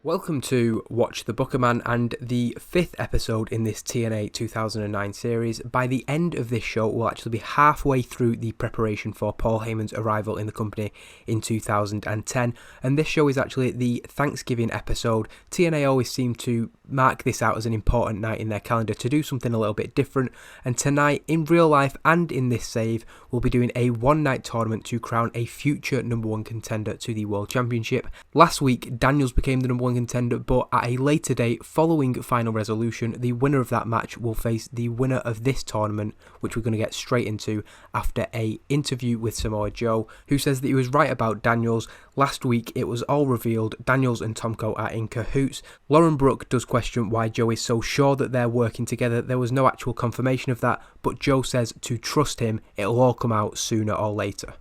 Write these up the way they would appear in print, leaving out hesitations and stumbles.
Welcome to Watch the Booker Man and the 5th episode in this TNA 2009 series. By the end of this show, we'll actually be halfway through the preparation for Paul Heyman's arrival in the company in 2010, and this show is actually the Thanksgiving episode. TNA always seem to mark this out as an important night in their calendar to do something a little bit different, and tonight, in real life and in this save, we'll be doing a one-night tournament to crown a future number one contender to the World Championship. Last week, Daniels became the number one contender, but at a later date following final resolution, the winner of that match will face the winner of this tournament, which we're going to get straight into after a interview with Samoa Joe, who says that he was right about Daniels. Last week it was all revealed Daniels and Tomko are in cahoots. Lauren Brooke does question why Joe is so sure that they're working together. There was no actual confirmation of that, but Joe says to trust him, it'll all come out sooner or later.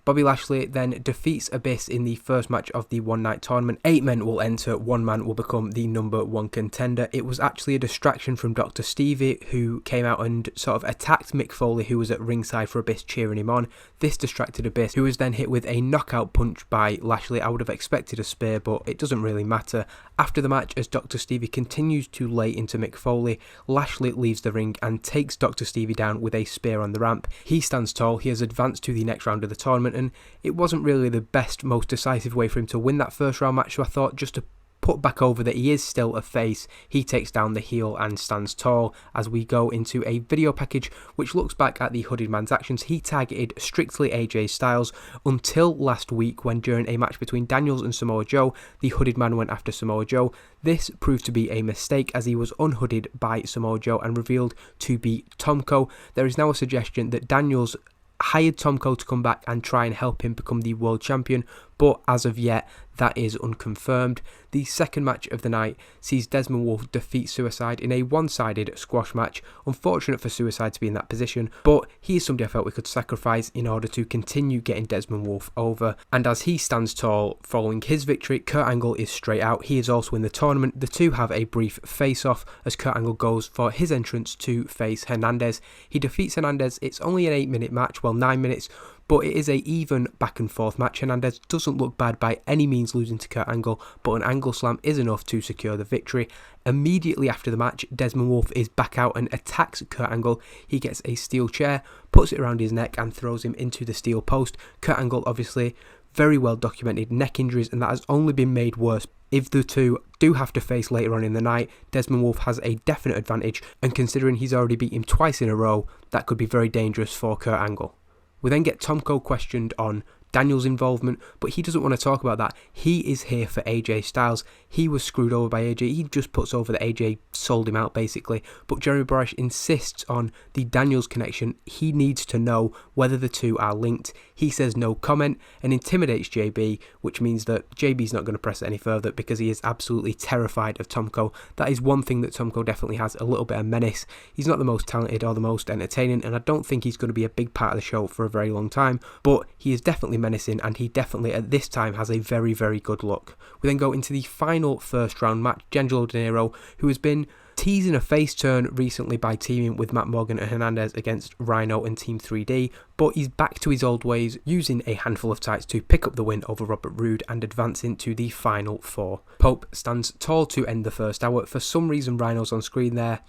Bobby Lashley then defeats Abyss in the first match of the one-night tournament. 8 men will enter, 1 man will become the number one contender. It was actually a distraction from Dr. Stevie, who came out and sort of attacked Mick Foley, who was at ringside for Abyss cheering him on. This distracted Abyss, who was then hit with a knockout punch by Lashley. I would have expected a spear, but it doesn't really matter. After the match, as Dr. Stevie continues to lay into Mick Foley, Lashley leaves the ring and takes Dr. Stevie down with a spear on the ramp. He stands tall, he has advanced to the next round of the tournament, and it wasn't really the best, most decisive way for him to win that first round match, so I thought just to put back over that he is still a face, he takes down the heel and stands tall as we go into a video package which looks back at the hooded man's actions. He targeted strictly AJ Styles until last week when, during a match between Daniels and Samoa Joe, the hooded man went after Samoa Joe. This proved to be a mistake as he was unhooded by Samoa Joe and revealed to be Tomko. There is now a suggestion that Daniels hired Tomko to come back and try and help him become the world champion, but as of yet that is unconfirmed. The second match of the night sees Desmond Wolfe defeat Suicide in a one-sided squash match. Unfortunate for Suicide to be in that position, but he is somebody I felt we could sacrifice in order to continue getting Desmond Wolfe over. And as he stands tall following his victory, Kurt Angle is straight out. He is also in the tournament. The two have a brief face-off as Kurt Angle goes for his entrance to face Hernandez. He defeats Hernandez. It's only an 8-minute match, well 9 minutes, but it is a even back and forth match. Hernandez doesn't look bad by any means losing to Kurt Angle, but an angle slam is enough to secure the victory. Immediately after the match, Desmond Wolfe is back out and attacks Kurt Angle. He gets a steel chair, puts it around his neck and throws him into the steel post. Kurt Angle, obviously very well documented neck injuries, and that has only been made worse. If the two do have to face later on in the night, Desmond Wolfe has a definite advantage, and considering he's already beat him twice in a row, that could be very dangerous for Kurt Angle. We then get Tomko questioned on Daniels' involvement, but he doesn't want to talk about that. He is here for AJ Styles. He was screwed over by AJ. He just puts over that AJ sold him out, basically. But Jeremy Borash insists on the Daniels connection. He needs to know whether the two are linked. He says no comment and intimidates JB, which means that JB's not going to press it any further because he is absolutely terrified of Tomko. That is one thing that Tomko definitely has, a little bit of menace. He's not the most talented or the most entertaining, and I don't think he's going to be a big part of the show for a very long time, but he is definitely menacing, and he definitely at this time has a very, very good look. We then go into the final first round match. D'Angelo Dinero, who has been teasing a face turn recently by teaming with Matt Morgan and Hernandez against Rhino and Team 3D, but he's back to his old ways, using a handful of tights to pick up the win over Robert Roode and advance into the final four. Pope stands tall to end the first hour. For some reason, Rhino's on screen there.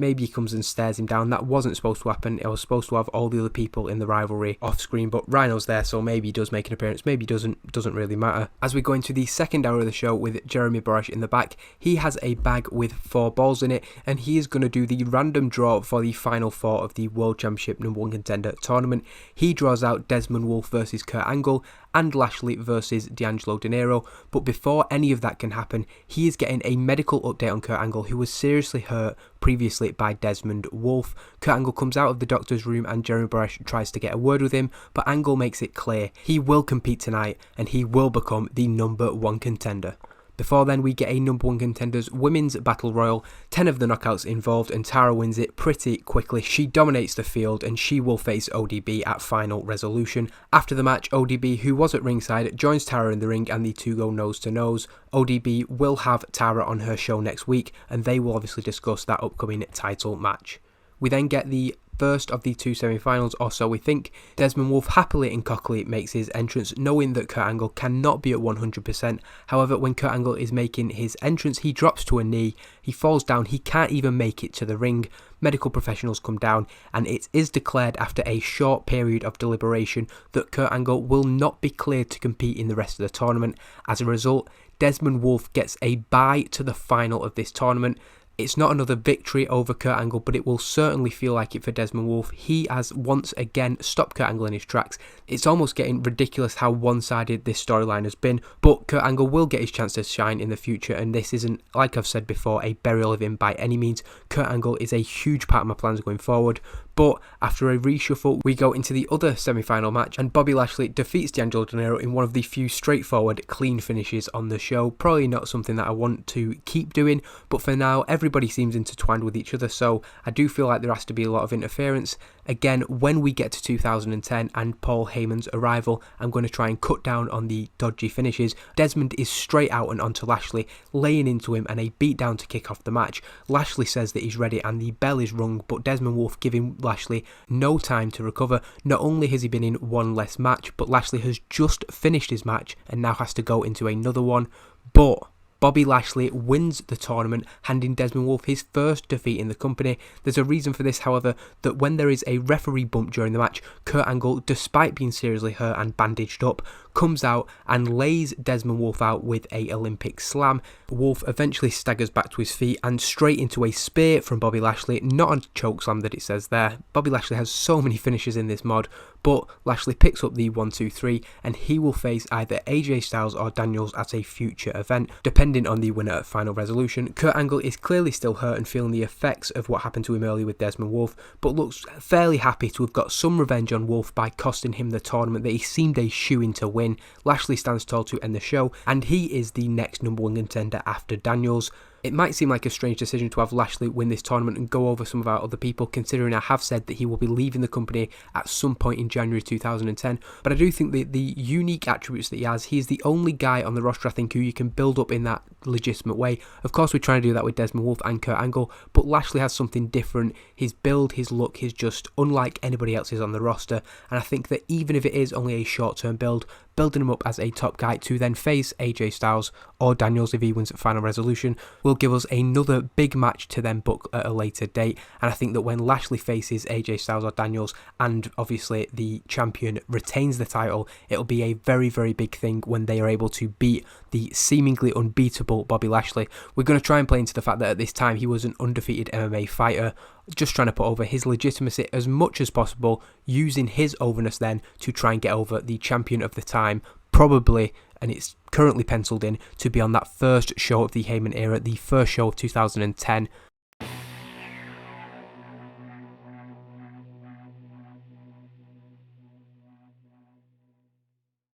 Maybe he comes and stares him down. That wasn't supposed to happen. It was supposed to have all the other people in the rivalry off screen, but Rhino's there, so maybe he does make an appearance, maybe he doesn't really matter. As we go into the second hour of the show with Jeremy Borash in the back, he has a bag with 4 balls in it, and he is going to do the random draw for the final 4 of the World Championship number 1 contender tournament. He draws out Desmond Wolfe versus Kurt Angle and Lashley versus D'Angelo Dinero, but before any of that can happen, he is getting a medical update on Kurt Angle, who was seriously hurt previously by Desmond Wolfe. Kurt Angle comes out of the doctor's room and Jeremy Borash tries to get a word with him, but Angle makes it clear he will compete tonight and he will become the number 1 contender. Before then, we get a number 1 contenders women's battle royal. 10 of the knockouts involved, and Tara wins it pretty quickly. She dominates the field and she will face ODB at final resolution. After the match, ODB, who was at ringside, joins Tara in the ring and the two go nose to nose. ODB will have Tara on her show next week and they will obviously discuss that upcoming title match. We then get the first of the two semi-finals, or so we think. Desmond Wolfe happily and cockily makes his entrance, knowing that Kurt Angle cannot be at 100%. However, when Kurt Angle is making his entrance, he drops to a knee, he falls down, he can't even make it to the ring. Medical professionals come down, and it is declared after a short period of deliberation that Kurt Angle will not be cleared to compete in the rest of the tournament. As a result, Desmond Wolfe gets a bye to the final of this tournament. It's not another victory over Kurt Angle, but it will certainly feel like it for Desmond Wolfe. He has once again stopped Kurt Angle in his tracks. It's almost getting ridiculous how one-sided this storyline has been, but Kurt Angle will get his chance to shine in the future, and this isn't, like I've said before, a burial of him by any means. Kurt Angle is a huge part of my plans going forward. But after a reshuffle, we go into the other semi-final match, and Bobby Lashley defeats D'Angelo Dinero in one of the few straightforward, clean finishes on the show. Probably not something that I want to keep doing, but for now, everybody seems intertwined with each other, so I do feel like there has to be a lot of interference. Again, when we get to 2010 and Paul Heyman's arrival, I'm going to try and cut down on the dodgy finishes. Desmond is straight out and onto Lashley, laying into him, and a beatdown to kick off the match. Lashley says that he's ready and the bell is rung, but Desmond Wolfe giving Lashley no time to recover. Not only has he been in one less match, but Lashley has just finished his match and now has to go into another one. But Bobby Lashley wins the tournament, handing Desmond Wolfe his first defeat in the company. There's a reason for this, however, that when there is a referee bump during the match, Kurt Angle, despite being seriously hurt and bandaged up, comes out and lays Desmond Wolfe out with a Olympic slam. Wolfe eventually staggers back to his feet and straight into a spear from Bobby Lashley, not a choke slam that it says there. Bobby Lashley has so many finishes in this mod, but Lashley picks up the 1-2-3 and he will face either AJ Styles or Daniels at a future event, depending on the winner at Final Resolution. Kurt Angle is clearly still hurt and feeling the effects of what happened to him earlier with Desmond Wolfe, but looks fairly happy to have got some revenge on Wolfe by costing him the tournament that he seemed a shoo-in to win. Lashley stands tall to end the show, and he is the next number one contender after Daniels. It might seem like a strange decision to have Lashley win this tournament and go over some of our other people, considering I have said that he will be leaving the company at some point in January 2010, but I do think that the unique attributes that he has, he's the only guy on the roster I think who you can build up in that legitimate way. Of course we're trying to do that with Desmond Wolfe and Kurt Angle, but Lashley has something different. His build, his look is just unlike anybody else's on the roster, and I think that even if it is only a short-term build, building him up as a top guy to then face AJ Styles or Daniels if he wins at Final Resolution will give us another big match to then book at a later date. And I think that when Lashley faces AJ Styles or Daniels, and obviously the champion retains the title, it'll be a very, very big thing when they are able to beat the seemingly unbeatable Bobby Lashley. We're going to try and play into the fact that at this time he was an undefeated MMA fighter, just trying to put over his legitimacy as much as possible, using his overness then to try and get over the champion of the time, probably, and it's currently penciled in, to be on that first show of the Heyman era, the first show of 2010.